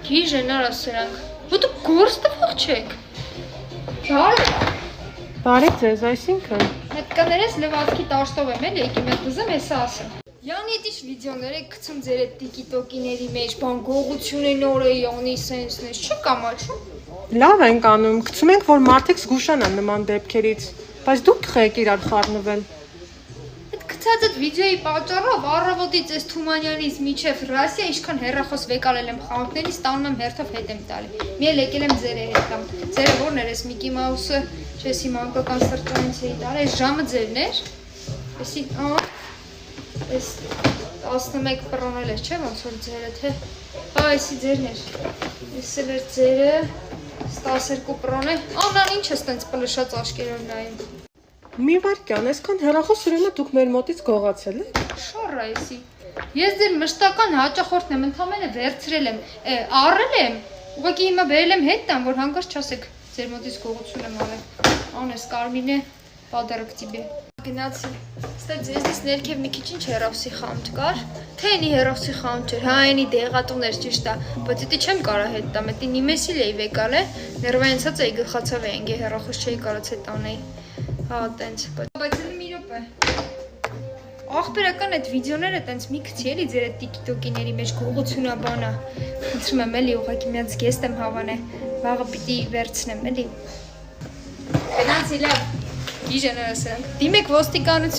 Գիժեն արա սրանք։ Ու դու գործ տվող չեք։ Բարի ձեզ, այսինքն։ Հետ կներես լվացքի տաշտով եմ էլ եկի մեկ ուզեմ հեսա ասեմ։ Յանի դիշ վիդեոներ եք գցում ձեր այդ տիկիտոկիների մեջ, բան գողություն են օրը յանի սենսն էս, չի կամաչում։ Լավ ենք անում, գցում ենք, որ մարդիկ զգուշանան նման դեպքերից, բայց դուք եք իրար խառնվել։ Այդ գցած այդ վիդեոյի պատճառով առավոտից այս Թումանյանից միջև Ռասիա ինչքան հեռախոս վեկալել եմ խանութներից, տանում եմ հերթով հետ եմ տալի։ Մի էլ եկել եմ ձերը հետ կամ ձերը որն էր էս Միկի Մաուսը, չես իմ անկական սրճարանից էի տալ, այս ժամը ձերն էր։ Էսի, այս 11 պռոնել էր, չէ՞ ոնց որ ձերը թե։ Այսի ձերն էր։ Էս էլ էր ձերը, 12 պռոն է։ Անան ինչ ես տենց պլշած աշկերով նայում։ Մի վարքյան, այսքան հեռախոս ուրեմն դուք մեր մոտից գողացել եք։ Շոռ այսի։ Ես ձեր մշտական հաճախորդն եմ, ընդամենը վերցրել եմ, առել եմ, ուղղակի հիմա բերել եմ հետ տամ, որ հանկարծ չասեք ձեր մոտից գողություն եմ արել։ Անես Կարմինե պադարակտիբե։ Գնացի։ Ստե ձեզնից ներքև մի քիչ ինչ հերոսի խանութ կար։ Թե էնի հերոսի խանութ էր, հա էնի դեղատուներ ճիշտ է, բայց դե չեմ կարա հետ տամ, էտի նիմեսիլ էի վեկալե, ներվայնցած էի գլխացավ էինք, հերախոս չէի կարաց հետ տանեի։ Հա, տենց, բայց էլ մի րոպե։ Ախպերական այդ վիդեոները տենց մի քիչ էլի ձեր այդ տիկիտոկիների մեջ գողությունա բանա։ Խնդրում եմ էլի ուղղակի միած գեստ եմ հավանել, վաղը պիտի վերցնեմ էլի։ Գնացի լավ։ Գիժեն ասենք։ Դիմեք ոստիկանություն։